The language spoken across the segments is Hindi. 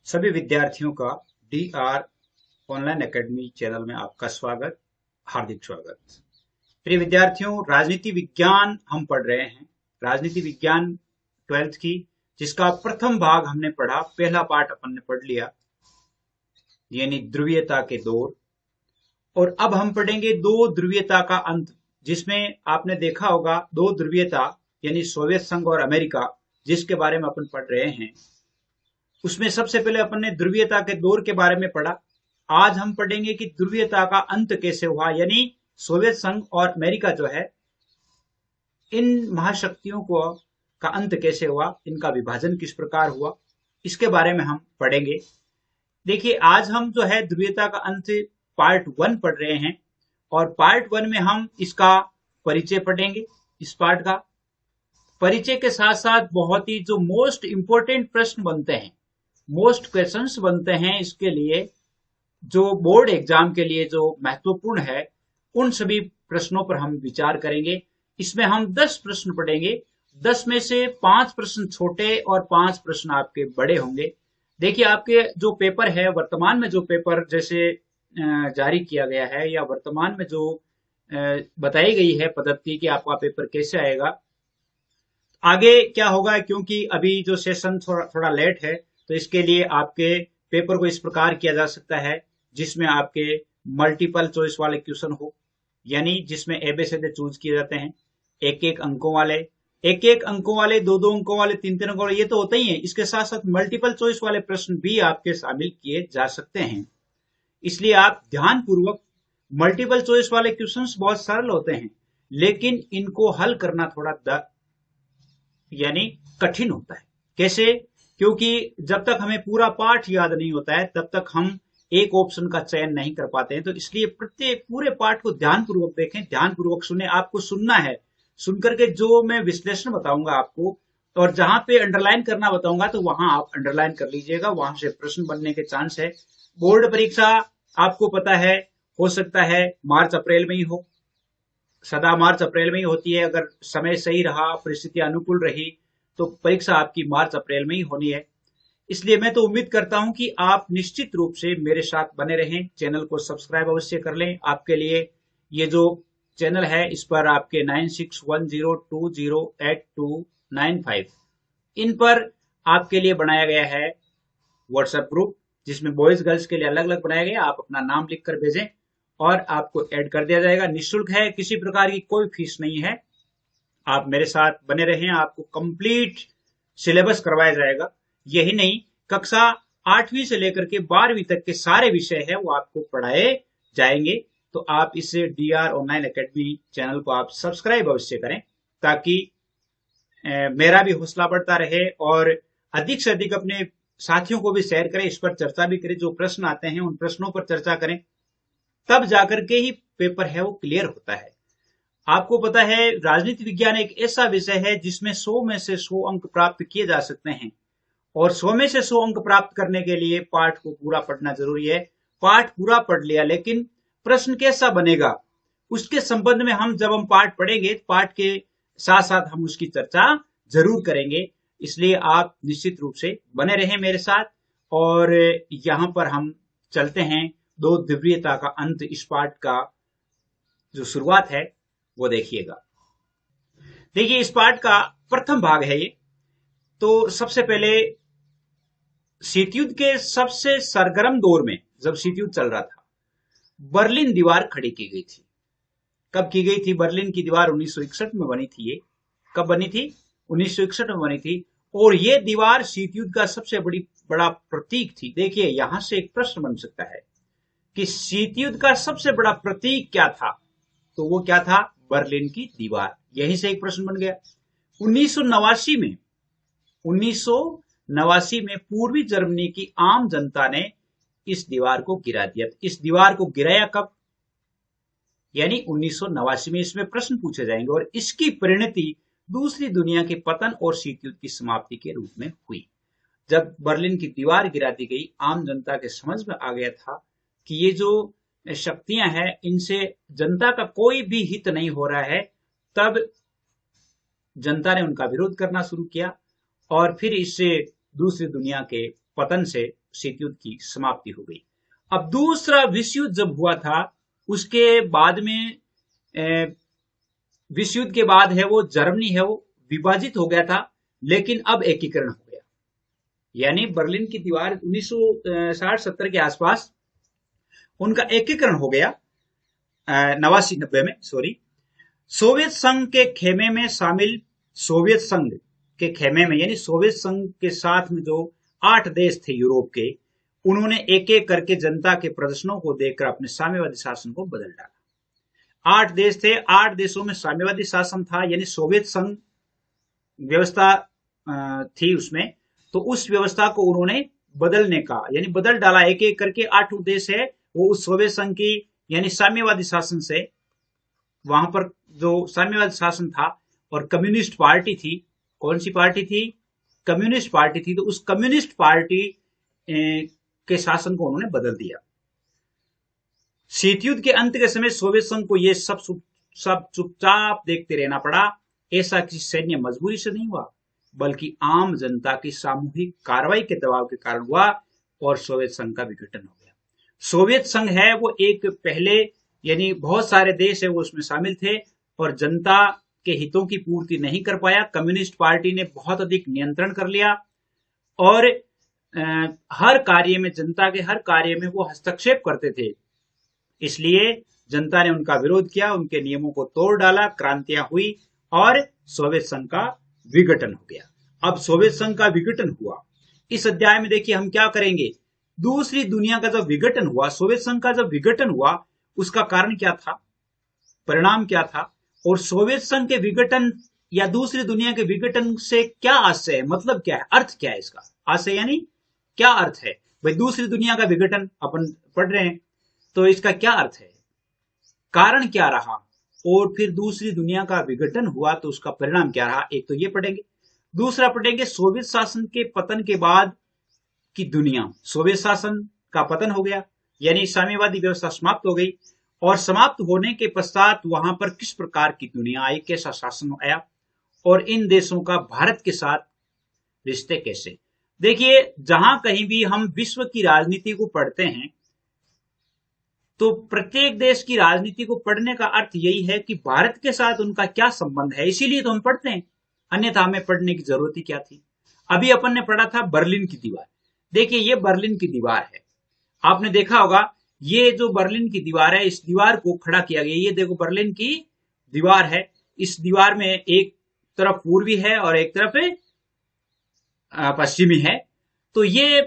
सभी विद्यार्थियों का DR ऑनलाइन एकेडमी चैनल में आपका स्वागत, हार्दिक स्वागत। प्रिय विद्यार्थियों, राजनीति विज्ञान हम पढ़ रहे हैं। राजनीति विज्ञान 12th की, जिसका प्रथम भाग हमने पढ़ा, पहला पार्ट अपन ने पढ़ लिया, यानी ध्रुवीयता के दौर। और अब हम पढ़ेंगे दो ध्रुवीयता का अंत, जिसमें आपने देखा होगा दो ध्रुवीयता यानी सोवियत संघ और अमेरिका, जिसके बारे में अपन पढ़ रहे हैं। उसमें सबसे पहले अपन ने ध्रुवीयता के दौर के बारे में पढ़ा। आज हम पढ़ेंगे कि ध्रुवीयता का अंत कैसे हुआ, यानी सोवियत संघ और अमेरिका जो है, इन महाशक्तियों को का अंत कैसे हुआ, इनका विभाजन किस प्रकार हुआ, इसके बारे में हम पढ़ेंगे। देखिए, आज हम जो है ध्रुवीयता का अंत पार्ट 1 पढ़ रहे हैं, और पार्ट 1 में हम इसका परिचय पढ़ेंगे। इस पार्ट का परिचय के साथ साथ बहुत ही जो मोस्ट इंपोर्टेंट प्रश्न बनते हैं, मोस्ट क्वेश्चंस बनते हैं, इसके लिए जो बोर्ड एग्जाम के लिए जो महत्वपूर्ण है, उन सभी प्रश्नों पर हम विचार करेंगे। इसमें हम 10 प्रश्न पढ़ेंगे। 10 में से 5 प्रश्न छोटे और 5 प्रश्न आपके बड़े होंगे। देखिए, आपके जो पेपर है, वर्तमान में जो पेपर जैसे जारी किया गया है, या वर्तमान में जो बताई गई है पद्धति कि आपका पेपर कैसे आएगा, आगे क्या होगा, क्योंकि अभी जो सेशन थोड़ा लेट है, तो इसके लिए आपके पेपर को इस प्रकार किया जा सकता है जिसमें आपके मल्टीपल चॉइस वाले क्वेश्चन हो, यानी जिसमें एबीसीडी चूज किए जाते हैं, एक एक अंकों वाले, दो अंकों वाले, तीन अंकों वाले, ये तो होता ही है। इसके साथ साथ मल्टीपल चॉइस वाले प्रश्न भी आपके शामिल किए जा सकते हैं। इसलिए आप ध्यानपूर्वक, मल्टीपल चॉइस वाले क्वेश्चंस बहुत सरल होते हैं, लेकिन इनको हल करना थोड़ा यानी कठिन होता है। कैसे? क्योंकि जब तक हमें पूरा पाठ याद नहीं होता है, तब तक हम एक ऑप्शन का चयन नहीं कर पाते हैं। तो इसलिए प्रत्येक पूरे पाठ को ध्यानपूर्वक देखें, ध्यानपूर्वक सुने। आपको सुनना है, सुनकर के जो मैं विश्लेषण बताऊंगा आपको, और जहां पे अंडरलाइन करना बताऊंगा, तो वहां आप अंडरलाइन कर लीजिएगा, वहां से प्रश्न बनने के चांस है। बोर्ड परीक्षा आपको पता है, हो सकता है मार्च अप्रैल में ही हो, सदा मार्च अप्रैल में ही होती है। अगर समय सही रहा, परिस्थितियां अनुकूल रही, तो परीक्षा आपकी मार्च अप्रैल में ही होनी है। इसलिए मैं तो उम्मीद करता हूं कि आप निश्चित रूप से मेरे साथ बने रहें। चैनल को सब्सक्राइब अवश्य कर लें। आपके लिए ये जो चैनल है, इस पर आपके 9610208295 इन पर आपके लिए बनाया गया है व्हाट्सएप ग्रुप, जिसमें बॉयज गर्ल्स के लिए अलग अलग बनाया गया। आप अपना नाम लिखकर भेजें और आपको ऐड कर दिया जाएगा। निःशुल्क है, किसी प्रकार की कोई फीस नहीं है। आप मेरे साथ बने रहें, आपको कंप्लीट सिलेबस करवाया जाएगा। यही नहीं, कक्षा 8वीं से लेकर के 12वीं तक के सारे विषय है वो आपको पढ़ाए जाएंगे। तो आप इस DR ऑनलाइन एकेडमी चैनल को आप सब्सक्राइब अवश्य करें, ताकि मेरा भी हौसला बढ़ता रहे, और अधिक से अधिक अपने साथियों को भी शेयर करें, इस पर चर्चा भी करें। जो प्रश्न आते हैं उन प्रश्नों पर चर्चा करें, तब जाकर के ही पेपर है वो क्लियर होता है। आपको पता है, राजनीति विज्ञान एक ऐसा विषय है जिसमें 100 में से 100 अंक प्राप्त किए जा सकते हैं, और 100 में से 100 अंक प्राप्त करने के लिए पाठ को पूरा पढ़ना जरूरी है। पाठ पूरा पढ़ लिया, लेकिन प्रश्न कैसा बनेगा, उसके संबंध में जब हम पाठ पढ़ेंगे, पाठ के साथ साथ हम उसकी चर्चा जरूर करेंगे। इसलिए आप निश्चित रूप से बने रहें मेरे साथ, और यहां पर हम चलते हैं दो ध्रुवीयता का अंत। इस पाठ का जो शुरुआत है वो देखिएगा। देखिए, इस पाठ का प्रथम भाग है ये। तो सबसे पहले शीत युद्ध के सबसे सरगर्म दौर में, जब शीत युद्ध चल रहा था, बर्लिन दीवार खड़ी की गई थी। कब की गई थी? बर्लिन की दीवार 1961 में बनी थी। ये कब बनी थी? 1961 में बनी थी। और ये दीवार शीत युद्ध का सबसे बड़ा प्रतीक थी। देखिए, यहां से एक प्रश्न बन सकता है कि शीत युद्ध का सबसे बड़ा प्रतीक क्या था? तो वो क्या था? बर्लिन की दीवार। यहीं से एक प्रश्न बन गया। 1989 में पूर्वी जर्मनी की आम जनता ने इस दीवार को गिरा दिया। इस दीवार को गिराया कब? यानी 1989 में। इसमें प्रश्न पूछे जाएंगे, और इसकी परिणति दूसरी दुनिया के पतन और शीत युद्ध की समाप्ति के रूप में हुई। जब बर्लिन की दीवार गिरा दी गई, आम जनता के समझ में आ गया था कि ये जो शक्तियां हैं, इनसे जनता का कोई भी हित नहीं हो रहा है। तब जनता ने उनका विरोध करना शुरू किया, और फिर इससे दूसरी दुनिया के पतन से शीत युद्ध की समाप्ति हो गई। अब दूसरा विश्व युद्ध जब हुआ था, उसके बाद में विश्व युद्ध के बाद है वो जर्मनी है वो विभाजित हो गया था, लेकिन अब एकीकरण हो गया। यानी बर्लिन की दीवार 1960-70 के आसपास उनका एकीकरण हो गया, 89-90 में, सॉरी। सोवियत संघ के खेमे में शामिल, सोवियत संघ के खेमे में यानी सोवियत संघ के साथ में जो 8 देश थे यूरोप के, उन्होंने एक एक करके जनता के प्रदर्शनों को देखकर अपने साम्यवादी शासन को बदल डाला। 8 देश थे, 8 देशों में साम्यवादी शासन था, यानी सोवियत संघ व्यवस्था थी उसमें। तो उस व्यवस्था को उन्होंने बदलने का यानी बदल डाला, एक एक करके 8 देश है वो उस सोवियत संघ की यानी साम्यवादी शासन से, वहां पर जो साम्यवादी शासन था, और कम्युनिस्ट पार्टी थी, कौन सी पार्टी थी? कम्युनिस्ट पार्टी थी। तो उस कम्युनिस्ट पार्टी के शासन को उन्होंने बदल दिया। शीत युद्ध के अंत के समय सोवियत संघ को यह सब चुपचाप देखते रहना पड़ा। ऐसा किसी सैन्य मजबूरी से नहीं हुआ, बल्कि आम जनता की सामूहिक कार्रवाई के दबाव के कारण हुआ और सोवियत संघ का विघटन हो गया। सोवियत संघ है वो एक पहले यानी बहुत सारे देश है वो उसमें शामिल थे, और जनता के हितों की पूर्ति नहीं कर पाया। कम्युनिस्ट पार्टी ने बहुत अधिक नियंत्रण कर लिया, और हर कार्य में, जनता के हर कार्य में वो हस्तक्षेप करते थे। इसलिए जनता ने उनका विरोध किया, उनके नियमों को तोड़ डाला, क्रांतियां हुई और सोवियत संघ का विघटन हो गया। अब सोवियत संघ का विघटन हुआ, इस अध्याय में देखिए हम क्या करेंगे। दूसरी दुनिया का जब विघटन हुआ, सोवियत संघ का जब विघटन हुआ, उसका कारण क्या था, परिणाम क्या था, और सोवियत संघ के विघटन या दूसरी दुनिया के विघटन से क्या आशय है, मतलब क्या है, अर्थ क्या है इसका। आशय यानी क्या अर्थ है भाई, दूसरी दुनिया का विघटन अपन पढ़ रहे हैं, तो इसका क्या अर्थ है, कारण क्या रहा, और फिर दूसरी दुनिया का विघटन हुआ तो उसका परिणाम क्या रहा। एक तो ये पढ़ेंगे, दूसरा पढ़ेंगे सोवियत शासन के पतन के बाद की दुनिया। सोवियत शासन का पतन हो गया, यानी साम्यवादी व्यवस्था समाप्त हो गई, और समाप्त होने के पश्चात वहां पर किस प्रकार की दुनिया आई, कैसा शासन आया, और इन देशों का भारत के साथ रिश्ते कैसे। देखिए, जहां कहीं भी हम विश्व की राजनीति को पढ़ते हैं, तो प्रत्येक देश की राजनीति को पढ़ने का अर्थ यही है कि भारत के साथ उनका क्या संबंध है, इसीलिए तो हम पढ़ते हैं, अन्यथा हमें पढ़ने की जरूरत ही क्या थी। अभी अपन ने पढ़ा था बर्लिन की दीवार। देखिए, ये बर्लिन की दीवार है, आपने देखा होगा, ये जो बर्लिन की दीवार है, इस दीवार को खड़ा किया गया। ये देखो बर्लिन की दीवार है, इस दीवार में एक तरफ पूर्वी है और एक तरफ पश्चिमी है। तो ये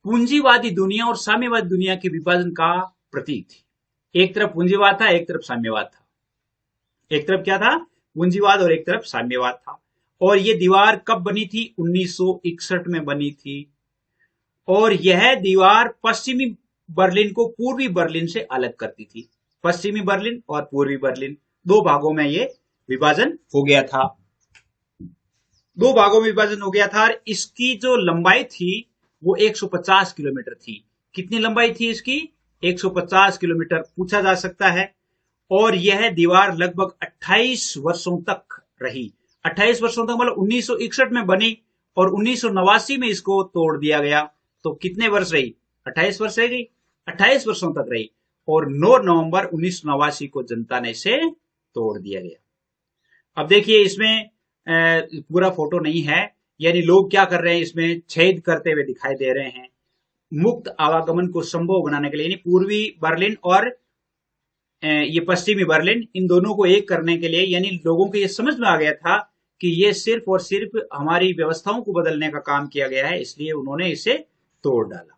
पूंजीवादी दुनिया और साम्यवादी दुनिया के विभाजन का प्रतीक थी। एक तरफ पूंजीवाद था, एक तरफ साम्यवाद था। एक तरफ क्या था, पूंजीवाद, और एक तरफ साम्यवाद था। और ये दीवार कब बनी थी, 1961 में बनी थी। और यह दीवार पश्चिमी बर्लिन को पूर्वी बर्लिन से अलग करती थी। पश्चिमी बर्लिन और पूर्वी बर्लिन, दो भागों में ये विभाजन हो गया था। दो भागों में विभाजन हो गया था। और इसकी जो लंबाई थी वो 150 किलोमीटर थी। कितनी लंबाई थी इसकी, 150 किलोमीटर पूछा जा सकता है। और यह दीवार लगभग 28 वर्षों तक रही। 28 वर्षों तक मतलब 1961 में बनी और 1989 में इसको तोड़ दिया गया। तो कितने वर्ष रही, 28 वर्ष रह गई, 28 वर्षों तक रही। और 9 नवंबर 1989 को जनता ने इसे तोड़ दिया गया। अब देखिए, इसमें पूरा फोटो नहीं है, यानी लोग क्या कर रहे हैं, इसमें छेद करते हुए दिखाई दे रहे हैं मुक्त आवागमन को संभव बनाने के लिए। यानी पूर्वी बर्लिन और ये पश्चिमी बर्लिन, इन दोनों को एक करने के लिए, यानी लोगों को ये समझ में आ गया था कि ये सिर्फ और सिर्फ हमारी व्यवस्थाओं को बदलने का काम किया गया है, इसलिए उन्होंने इसे तोड़ डाला।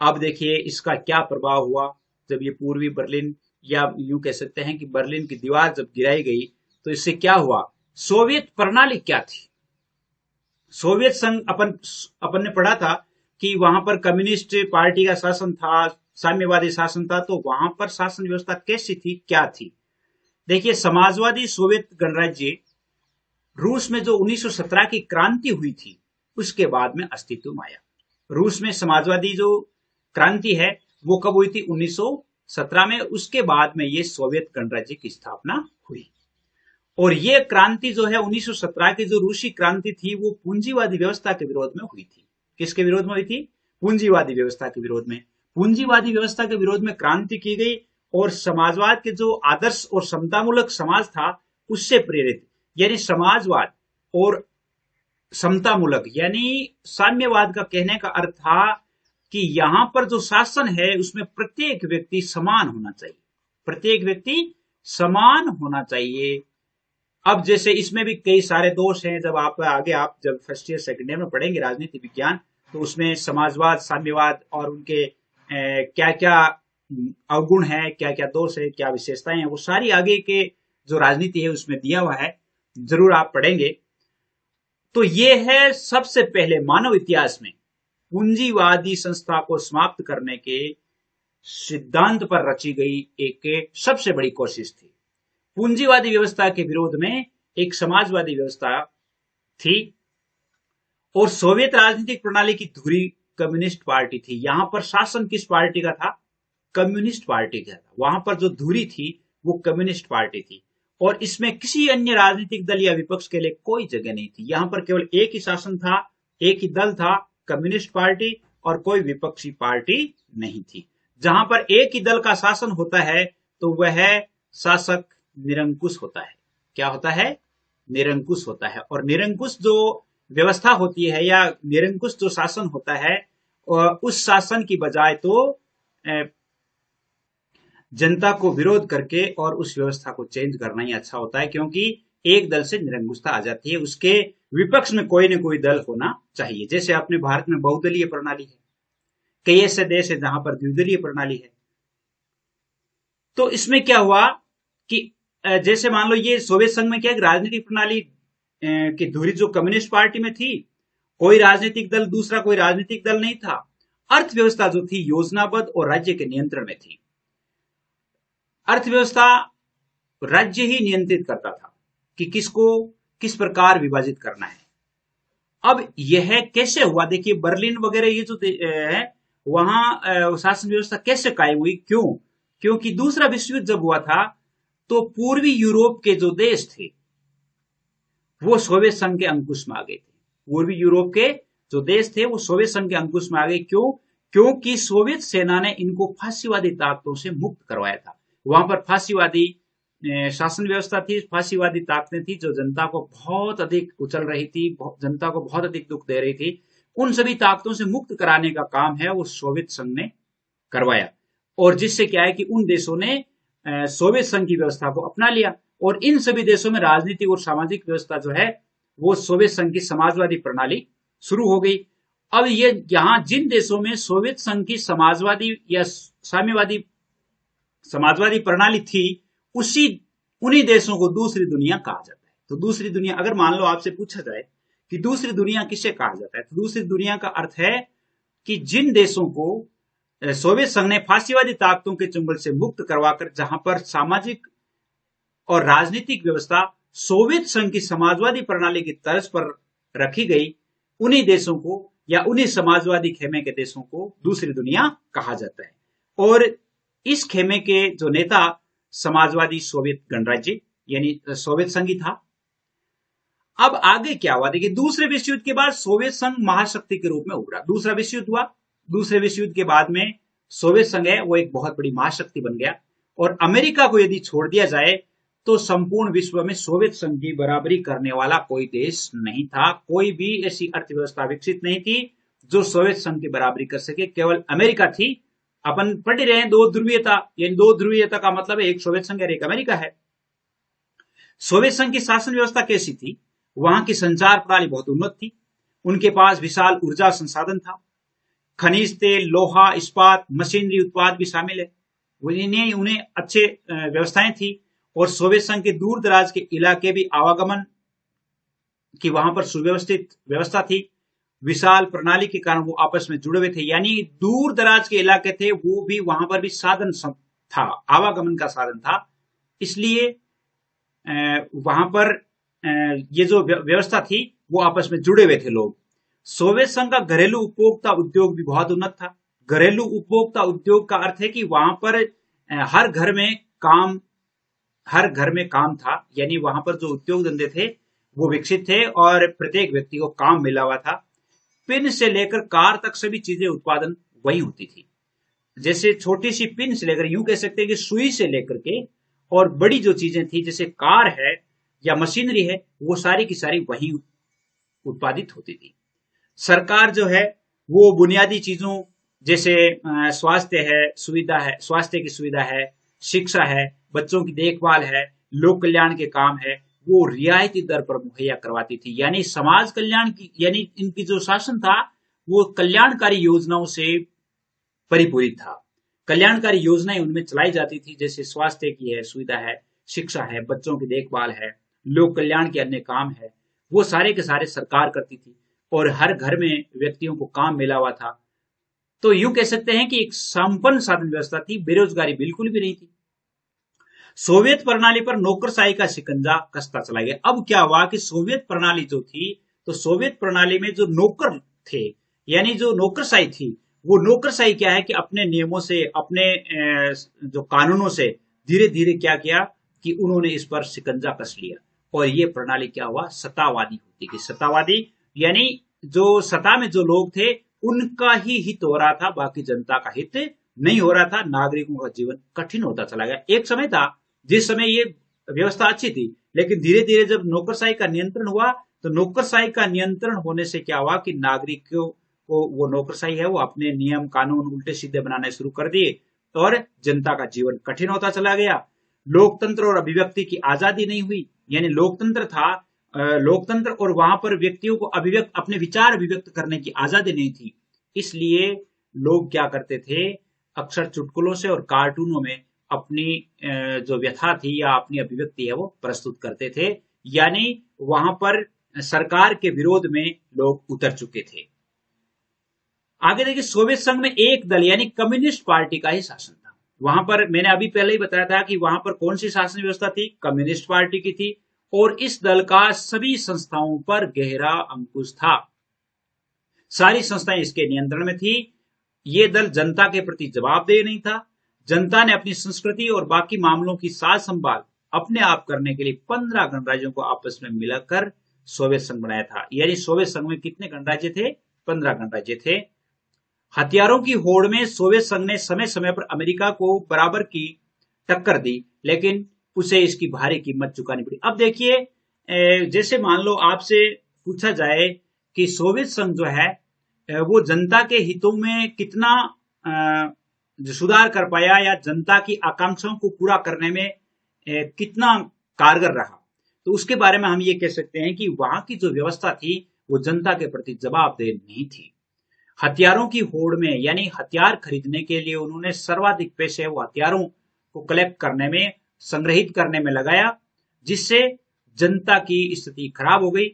अब देखिए इसका क्या प्रभाव हुआ जब ये पूर्वी बर्लिन, या यूं कह सकते हैं कि बर्लिन की दीवार जब गिराई गई, तो इससे क्या हुआ, सोवियत प्रणाली क्या थी। सोवियत संघ, अपन ने पढ़ा था कि वहां पर कम्युनिस्ट पार्टी का शासन था, साम्यवादी शासन था। तो वहां पर शासन व्यवस्था कैसी थी, क्या थी। देखिए, समाजवादी सोवियत गणराज्य रूस में जो 1917 की क्रांति हुई थी, उसके बाद में अस्तित्व में आया। रूस में समाजवादी जो क्रांति है वो कब हुई थी, 1917 में। उसके बाद में ये सोवियत गणराज्य की स्थापना हुई। और ये क्रांति जो है 1917 की जो रूसी क्रांति थी, वो पूंजीवादी व्यवस्था के विरोध में हुई थी। किसके विरोध में हुई थी? पूंजीवादी व्यवस्था के विरोध में। पूंजीवादी व्यवस्था के विरोध में क्रांति की गई और समाजवाद के जो आदर्श और समतामूलक समाज था उससे प्रेरित, यानी समाजवाद और समतामूलक यानी साम्यवाद का कहने का अर्थ था कि यहां पर जो शासन है उसमें प्रत्येक व्यक्ति समान होना चाहिए, प्रत्येक व्यक्ति समान होना चाहिए। अब जैसे इसमें भी कई सारे दोष हैं, जब आप आगे आप जब फर्स्ट ईयर सेकंड ईयर में पढ़ेंगे राजनीति विज्ञान तो उसमें समाजवाद साम्यवाद और उनके क्या क्या अवगुण है, क्या क्या दोष है, क्या विशेषताएं हैं, वो सारी आगे के जो राजनीति है उसमें दिया हुआ है, जरूर आप पढ़ेंगे। तो ये है सबसे पहले मानव इतिहास में पूंजीवादी संस्था को समाप्त करने के सिद्धांत पर रची गई एक सबसे बड़ी कोशिश थी। पूंजीवादी व्यवस्था के विरोध में एक समाजवादी व्यवस्था थी और सोवियत राजनीतिक प्रणाली की धुरी कम्युनिस्ट पार्टी थी। यहां पर शासन किस पार्टी का था? कम्युनिस्ट पार्टी का था। वहां पर जो धुरी थी वो कम्युनिस्ट पार्टी थी और इसमें किसी अन्य राजनीतिक दल या विपक्ष के लिए कोई जगह नहीं थी। यहां पर केवल एक ही शासन था, एक ही दल था, कम्युनिस्ट पार्टी, और कोई विपक्षी पार्टी नहीं थी। जहां पर एक ही दल का शासन होता है तो वह शासक निरंकुश होता है। क्या होता है? निरंकुश होता है। और निरंकुश जो व्यवस्था होती है या निरंकुश जो शासन होता है उस शासन की बजाय तो जनता को विरोध करके और उस व्यवस्था को चेंज करना ही अच्छा होता है, क्योंकि एक दल से निरंकुशता आ जाती है, उसके विपक्ष में कोई न कोई दल होना चाहिए। जैसे अपने भारत में बहुदलीय प्रणाली है, कई ऐसे देश है जहां पर द्विदलीय प्रणाली है। तो इसमें क्या हुआ कि जैसे मान लो ये सोवियत संघ में क्या राजनीतिक प्रणाली की धुरी जो कम्युनिस्ट पार्टी में थी, कोई राजनीतिक दल दूसरा कोई राजनीतिक दल नहीं था। अर्थव्यवस्था जो थी योजनाबद्ध और राज्य के नियंत्रण में थी। अर्थव्यवस्था राज्य ही नियंत्रित करता था कि किसको किस प्रकार विभाजित करना है। अब यह कैसे हुआ? देखिए बर्लिन वगैरह ये जो है वहां शासन व्यवस्था कैसे कायम हुई? क्यों? क्योंकि दूसरा विश्व युद्ध जब हुआ था तो पूर्वी यूरोप के जो देश थे वो सोवियत संघ के अंकुश में आ गए थे। पूर्वी यूरोप के जो देश थे वो सोवियत संघ के अंकुश में आ गए। क्यों? क्योंकि सोवियत सेना ने इनको फांसीवादी ताकतों से मुक्त करवाया था। वहां पर फांसीवादी शासन व्यवस्था थी, फांसीवादी ताकतें थी जो जनता को बहुत अधिक कुचल रही थी, जनता को बहुत अधिक दुख दे रही थी। उन सभी ताकतों से मुक्त कराने का काम है वो सोवियत संघ ने करवाया, और जिससे क्या है कि उन देशों ने सोवियत संघ की व्यवस्था को अपना लिया और इन सभी देशों में राजनीतिक और सामाजिक व्यवस्था जो है वो सोवियत संघ की समाजवादी प्रणाली शुरू हो गई। अब ये यहां जिन देशों में सोवियत संघ की समाजवादी या साम्यवादी समाजवादी प्रणाली थी उन्हीं देशों को दूसरी दुनिया कहा जाता है। तो दूसरी दुनिया, अगर मान लो आपसे पूछा जाए कि दूसरी दुनिया किसे कहा जाता है, तो दूसरी दुनिया का अर्थ है कि जिन देशों को सोवियत संघ ने फांसीवादी ताकतों के चंगुल से मुक्त करवाकर जहां पर सामाजिक और राजनीतिक व्यवस्था सोवियत संघ की समाजवादी प्रणाली की तर्ज पर रखी गई, उन्हीं देशों को या उन्हीं समाजवादी खेमे के देशों को दूसरी दुनिया कहा जाता है। और इस खेमे के जो नेता समाजवादी सोवियत गणराज्य यानी सोवियत संघ ही था। अब आगे क्या हुआ? देखिए दूसरे विश्व युद्ध के बाद सोवियत संघ महाशक्ति के रूप में उभरा। दूसरा विश्व युद्ध हुआ, दूसरे विश्व युद्ध के बाद में सोवियत संघ है वो एक बहुत बड़ी महाशक्ति बन गया, और अमेरिका को यदि छोड़ दिया जाए तो संपूर्ण विश्व में सोवियत संघ की बराबरी करने वाला कोई देश नहीं था। कोई भी ऐसी अर्थव्यवस्था विकसित नहीं थी जो सोवियत संघ की बराबरी कर सके, केवल अमेरिका थी। अपन पढ़ ही रहे हैं दो ध्रुवीयता, यानी दो ध्रुवीयता का मतलब है एक सोवियत संघ और एक अमेरिका है। सोवियत संघ की शासन व्यवस्था कैसी थी? वहां की संचार प्रणाली बहुत उन्नत थी, उनके पास विशाल ऊर्जा संसाधन था, खनिज तेल, लोहा, इस्पात, मशीनरी उत्पाद भी शामिल है, उन्हें अच्छे व्यवस्थाएं थी। और सोवियत संघ के दूर दराज के इलाके भी आवागमन की वहां पर सुव्यवस्थित व्यवस्था थी। विशाल प्रणाली के कारण वो आपस में जुड़े हुए थे, यानी दूर दराज के इलाके थे वो भी वहां पर भी साधन था, आवागमन का साधन था। इसलिए वहां पर ये जो व्यवस्था थी वो आपस में जुड़े हुए थे लोग। सोवियत संघ का घरेलू उपभोक्ता उद्योग भी बहुत उन्नत था। घरेलू उपभोक्ता उद्योग का अर्थ है कि वहां पर हर घर में काम था, यानी वहां पर जो उद्योग धंधे थे वो विकसित थे और प्रत्येक व्यक्ति को काम मिला हुआ था। पिन से लेकर कार तक सभी चीजें उत्पादन वही होती थी। जैसे छोटी सी पिन से लेकर, यूं कह सकते हैं कि सुई से लेकर के, और बड़ी जो चीजें थी जैसे कार है या मशीनरी है, वो सारी की सारी वही उत्पादित होती थी। सरकार जो है वो बुनियादी चीजों जैसे स्वास्थ्य है, सुविधा है, स्वास्थ्य की सुविधा है, शिक्षा है, बच्चों की देखभाल है, लोक कल्याण के काम है, वो रियायती दर पर मुहैया करवाती थी। यानी समाज कल्याण की, यानी इनकी जो शासन था वो कल्याणकारी योजनाओं से परिपूरित था। कल्याणकारी योजनाएं उनमें चलाई जाती थी, जैसे स्वास्थ्य की है सुविधा है, शिक्षा है, बच्चों की देखभाल है, लोक कल्याण के अन्य काम है, वो सारे के सारे सरकार करती थी और हर घर में व्यक्तियों को काम मिला हुआ था। तो यूं कह सकते हैं कि एक संपन्न साधन व्यवस्था थी, बेरोजगारी बिल्कुल भी नहीं थी। सोवियत प्रणाली पर नौकरशाही का शिकंजा कसता चला गया। अब क्या हुआ कि सोवियत प्रणाली जो थी, तो सोवियत प्रणाली में जो नौकर थे, यानी जो नौकरशाही थी, वो नौकरशाही क्या है कि अपने नियमों से, अपने जो कानूनों से धीरे धीरे क्या किया कि उन्होंने इस पर शिकंजा कस लिया, और ये प्रणाली क्या हुआ, सत्तावादी होती गई। सत्तावादी यानी जो सत्ता में जो लोग थे उनका ही हित हो रहा था, बाकी जनता का हित नहीं हो रहा था। नागरिकों का जीवन कठिन होता चला गया। एक समय था जिस समय ये व्यवस्था अच्छी थी, लेकिन धीरे धीरे जब नौकरशाही का नियंत्रण हुआ, तो नौकरशाही का नियंत्रण होने से क्या हुआ कि नागरिकों को वो नौकरशाही है वो अपने नियम कानून उल्टे सीधे बनाने शुरू कर दिए, और जनता का जीवन कठिन होता चला गया। लोकतंत्र और अभिव्यक्ति की आजादी नहीं हुई। यानी लोकतंत्र था, लोकतंत्र, और वहां पर व्यक्तियों को अपने विचार अभिव्यक्त करने की आजादी नहीं थी। इसलिए लोग क्या करते थे, अक्सर चुटकुलों से और कार्टूनों में अपनी जो व्यथा थी या अपनी अभिव्यक्ति है वो प्रस्तुत करते थे। यानी वहां पर सरकार के विरोध में लोग उतर चुके थे। आगे देखिए, सोवियत संघ में एक दल यानी कम्युनिस्ट पार्टी का ही शासन था। वहां पर मैंने अभी पहले ही बताया था कि वहां पर कौन सी शासन व्यवस्था थी, कम्युनिस्ट पार्टी की थी, और इस दल का सभी संस्थाओं पर गहरा अंकुश था। सारी संस्थाएं इसके नियंत्रण में थी। ये दल जनता के प्रति जवाबदेह नहीं था। जनता ने अपनी संस्कृति और बाकी मामलों की साज संभाल अपने आप करने के लिए 15 गणराज्यों को आपस में मिलाकर सोवियत संघ बनाया था। यानी सोवियत संघ में कितने गणराज्य थे, 15 गणराज्य थे। हथियारों की होड़ में सोवियत संघ ने समय समय पर अमेरिका को बराबर की टक्कर दी, लेकिन उसे इसकी भारी कीमत चुकानी पड़ी। अब देखिए, जैसे मान लो आपसे पूछा जाए कि सोवियत संघ जो है वो जनता के हितों में कितना सुधार कर पाया या जनता की आकांक्षाओं को पूरा करने में कितना कारगर रहा, तो उसके बारे में हम ये कह सकते हैं कि वहां की जो व्यवस्था थी वो जनता के प्रति जवाबदेह नहीं थी। हथियारों की होड़ में, यानी हथियार खरीदने के लिए उन्होंने सर्वाधिक पैसे वो हथियारों को कलेक्ट करने में, संग्रहित करने में लगाया, जिससे जनता की स्थिति खराब हो गई।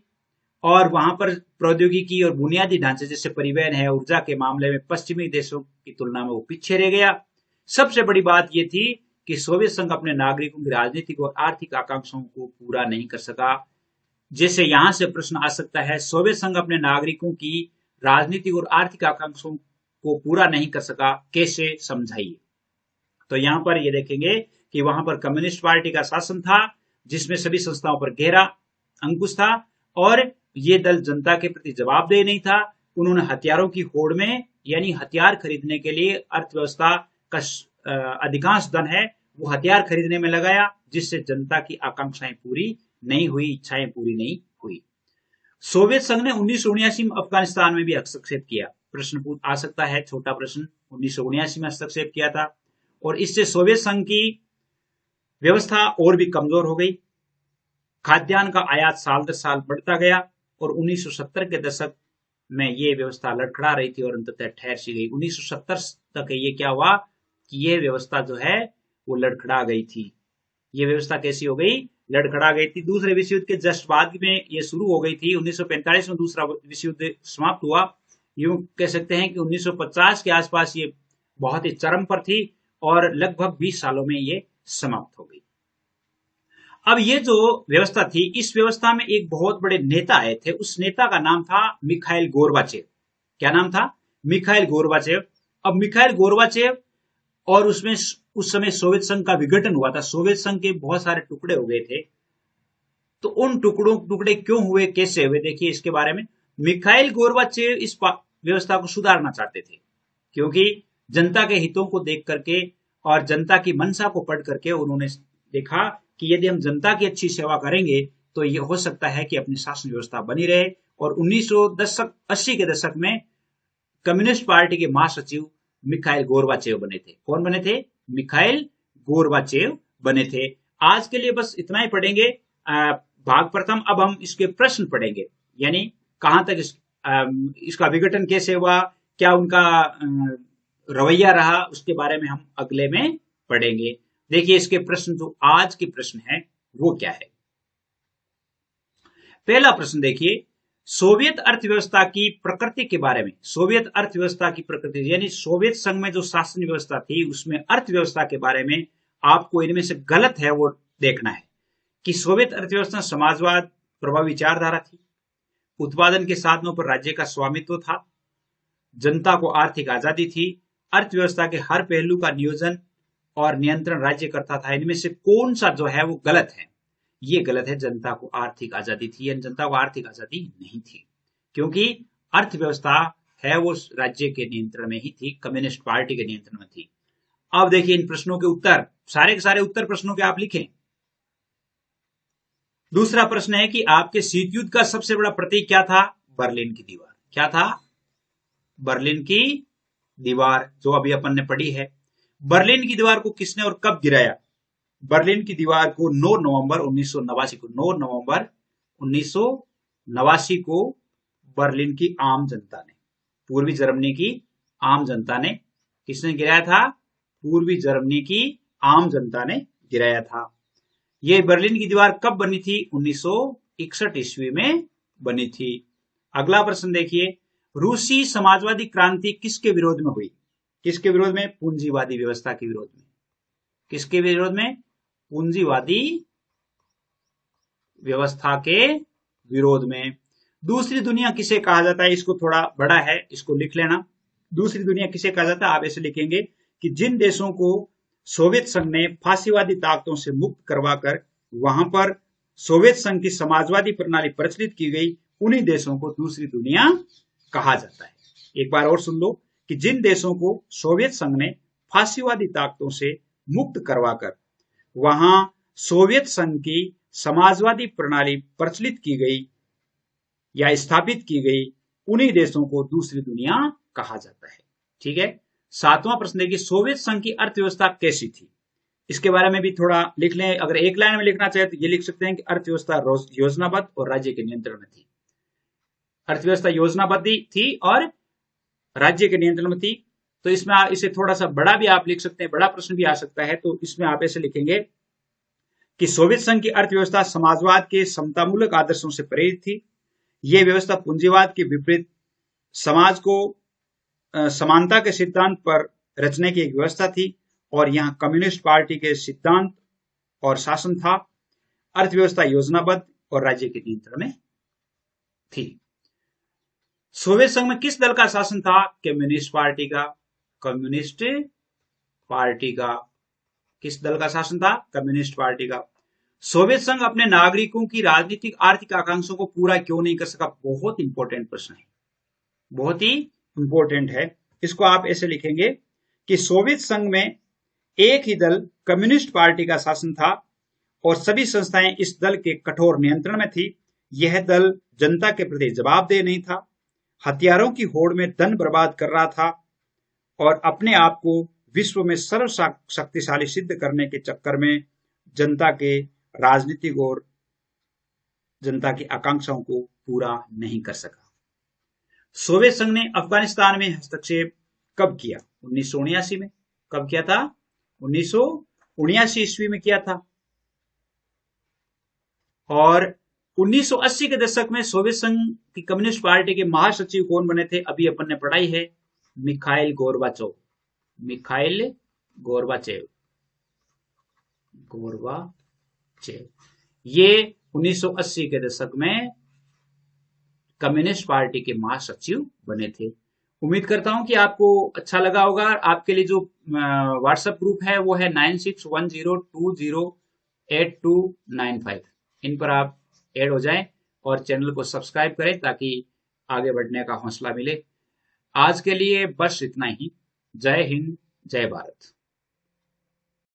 और वहां पर प्रौद्योगिकी और बुनियादी ढांचे जैसे परिवहन है, ऊर्जा के मामले में पश्चिमी देशों की तुलना में वो पीछे रह गया। सबसे बड़ी बात यह थी कि सोवियत संघ अपने नागरिकों की राजनीतिक और आर्थिक आकांक्षाओं को पूरा नहीं कर सका। जैसे यहां से प्रश्न आ सकता है, सोवियत संघ अपने नागरिकों की राजनीतिक और आर्थिक आकांक्षाओं को पूरा नहीं कर सका, कैसे, समझाइए। तो यहां पर ये देखेंगे कि वहां पर कम्युनिस्ट पार्टी का शासन था, जिसमें सभी संस्थाओं पर गहरा अंकुश था, और ये दल जनता के प्रति जवाबदेह नहीं था। उन्होंने हथियारों की होड़ में, यानी हथियार खरीदने के लिए अर्थव्यवस्था का अधिकांश धन है वो हथियार खरीदने में लगाया, जिससे जनता की आकांक्षाएं पूरी नहीं हुई, इच्छाएं पूरी नहीं हुई। सोवियत संघ ने 1979 में अफगानिस्तान में भी हस्तक्षेप किया। प्रश्न आ सकता है, छोटा प्रश्न, 1979 में हस्तक्षेप किया था, और इससे सोवियत संघ की व्यवस्था और भी कमजोर हो गई। खाद्यान्न का आयात साल दर साल बढ़ता गया, और 1970 के दशक में ये व्यवस्था लड़खड़ा रही थी और अंततः ठहर सी गई। 1970 तक ये क्या हुआ कि ये व्यवस्था जो है वो लड़खड़ा गई थी। ये व्यवस्था कैसी हो गई, लड़खड़ा गई थी। दूसरे विश्व युद्ध के जस्ट बाद में ये शुरू हो गई थी। 1945 में दूसरा विश्व युद्ध समाप्त हुआ। यूं कह सकते हैं कि 1950 के आसपास ये बहुत ही चरम पर थी, और लगभग 20 सालों में ये समाप्त हो गई। अब ये जो व्यवस्था थी, इस व्यवस्था में एक बहुत बड़े नेता आए थे। उस नेता का नाम था मिखाइल गोर्बाचेव। क्या नाम था, मिखाइल गोर्बाचेव। अब मिखाइल गोर्बाचेव, और उसमें उस समय सोवियत संघ का विघटन हुआ था। सोवियत संघ के बहुत सारे टुकड़े हो गए थे। तो उन टुकड़े क्यों हुए, कैसे हुए, देखिए इसके बारे में। मिखाइल गोर्बाचेव इस व्यवस्था को सुधारना चाहते थे, क्योंकि जनता के हितों को देख करके और जनता की मंशा को पढ़ करके उन्होंने देखा कि यदि हम जनता की अच्छी सेवा करेंगे तो ये हो सकता है कि अपनी शासन व्यवस्था बनी रहे। और 1980 के दशक में कम्युनिस्ट पार्टी के महासचिव मिखाइल गोर्बाचेव बने थे। कौन बने थे? मिखाइल गोर्बाचेव बने थे। आज के लिए बस इतना ही पढ़ेंगे भाग प्रथम। अब हम इसके प्रश्न पढ़ेंगे, यानी कहां तक इसका विघटन कैसे हुआ, क्या उनका रवैया रहा, उसके बारे में हम अगले में पढ़ेंगे। देखिए इसके प्रश्न, जो आज के प्रश्न है वो क्या है। पहला प्रश्न देखिए, सोवियत अर्थव्यवस्था की प्रकृति के बारे में। सोवियत अर्थव्यवस्था की प्रकृति यानी सोवियत संघ में जो शासन व्यवस्था थी उसमें अर्थव्यवस्था के बारे में आपको इनमें से गलत है वो देखना है कि सोवियत अर्थव्यवस्था समाजवाद प्रभावी विचारधारा थी, उत्पादन के साधनों पर राज्य का स्वामित्व था, जनता को आर्थिक आजादी थी, अर्थव्यवस्था के हर पहलू का नियोजन और नियंत्रण राज्य करता था। इनमें से कौन सा जो है वो गलत है? ये गलत है, जनता को आर्थिक आजादी थी। यानी जनता को आर्थिक आजादी नहीं थी, क्योंकि अर्थव्यवस्था है वो राज्य के नियंत्रण में ही थी, कम्युनिस्ट पार्टी के नियंत्रण में थी। अब देखिए इन प्रश्नों के उत्तर, सारे के सारे उत्तर प्रश्नों के आप लिखें। दूसरा प्रश्न है कि आपके शीत युद्ध का सबसे बड़ा प्रतीक क्या था? बर्लिन की दीवार। क्या था? बर्लिन की दीवार, जो अभी अपन ने पढ़ी है। बर्लिन की दीवार को किसने और कब गिराया? बर्लिन की दीवार को 9 नवंबर 1989 को 9 नवंबर 1989 को बर्लिन की आम जनता ने, पूर्वी जर्मनी की आम जनता ने, किसने गिराया था? पूर्वी जर्मनी की आम जनता ने गिराया था। ये बर्लिन की दीवार कब बनी थी? 1961 ईस्वी में बनी थी। अगला प्रश्न देखिए, रूसी समाजवादी क्रांति किसके विरोध में हुई? किसके विरोध में? पूंजीवादी व्यवस्था के विरोध में। किसके विरोध में? पूंजीवादी व्यवस्था के विरोध में। दूसरी दुनिया किसे कहा जाता है? इसको थोड़ा बड़ा है, इसको लिख लेना। दूसरी दुनिया किसे कहा जाता है? आप ऐसे लिखेंगे कि जिन देशों को सोवियत संघ ने फांसीवादी ताकतों से मुक्त करवाकर वहां पर सोवियत संघ की समाजवादी प्रणाली प्रचलित की गई, उन्हीं देशों को दूसरी दुनिया कहा जाता है। एक बार और सुन लो कि जिन देशों को सोवियत संघ ने फांसीवादी ताकतों से मुक्त करवाकर वहां सोवियत संघ की समाजवादी प्रणाली प्रचलित की गई या स्थापित की गई, उन्हीं देशों को दूसरी दुनिया कहा जाता है। ठीक है। सातवां प्रश्न देखिए, सोवियत संघ की अर्थव्यवस्था कैसी थी? इसके बारे में भी थोड़ा लिख लें। अगर एक लाइन में लिखना चाहे तो ये लिख सकते हैं कि अर्थव्यवस्था योजनाबद्ध और राज्य के नियंत्रण में थी। अर्थव्यवस्था योजनाबद्ध थी और राज्य के नियंत्रण में थी। तो इसमें इसे थोड़ा सा बड़ा भी आप लिख सकते हैं, बड़ा प्रश्न भी आ सकता है। तो इसमें आप ऐसे लिखेंगे कि सोवियत संघ की अर्थव्यवस्था समाजवाद के समतामूलक आदर्शों से प्रेरित थी। यह व्यवस्था पूंजीवाद के विपरीत समाज को समानता के सिद्धांत पर रचने की एक व्यवस्था थी और यहां कम्युनिस्ट पार्टी के सिद्धांत और शासन था। अर्थव्यवस्था योजनाबद्ध और राज्य के नियंत्रण में थी। सोवियत संघ में किस दल का शासन था? कम्युनिस्ट पार्टी का। कम्युनिस्ट पार्टी का। किस दल का शासन था? कम्युनिस्ट पार्टी का। सोवियत संघ अपने नागरिकों की राजनीतिक आर्थिक आकांक्षाओं को पूरा क्यों नहीं कर सका? बहुत इंपॉर्टेंट प्रश्न है, बहुत ही इंपॉर्टेंट है। इसको आप ऐसे लिखेंगे कि सोवियत संघ में एक ही दल कम्युनिस्ट पार्टी का शासन था और सभी संस्थाएं इस दल के कठोर नियंत्रण में थी। यह दल जनता के प्रति जवाबदेह नहीं था, हथियारों की होड़ में धन बर्बाद कर रहा था और अपने आप को विश्व में सर्वशक्तिशाली सिद्ध करने के चक्कर में जनता के राजनीतिक और जनता की आकांक्षाओं को पूरा नहीं कर सका। सोवियत संघ ने अफगानिस्तान में हस्तक्षेप कब किया? 1979 में। कब किया था? 1979 ईस्वी में किया था। और 1980 के दशक में सोवियत संघ की कम्युनिस्ट पार्टी के महासचिव कौन बने थे? अभी अपन ने पढ़ाई है, मिखाइल गोर्बाचेव। Mikhail Gorbachev. ये 1980 के दशक में कम्युनिस्ट पार्टी के महासचिव बने थे। उम्मीद करता हूं कि आपको अच्छा लगा होगा। आपके लिए जो व्हाट्सएप ग्रुप है वो है 9610208295। इन पर आप ऐड हो जाएं और चैनल को सब्सक्राइब करें ताकि आगे बढ़ने का हौसला मिले। आज के लिए बस इतना ही। जय हिंद, जय भारत।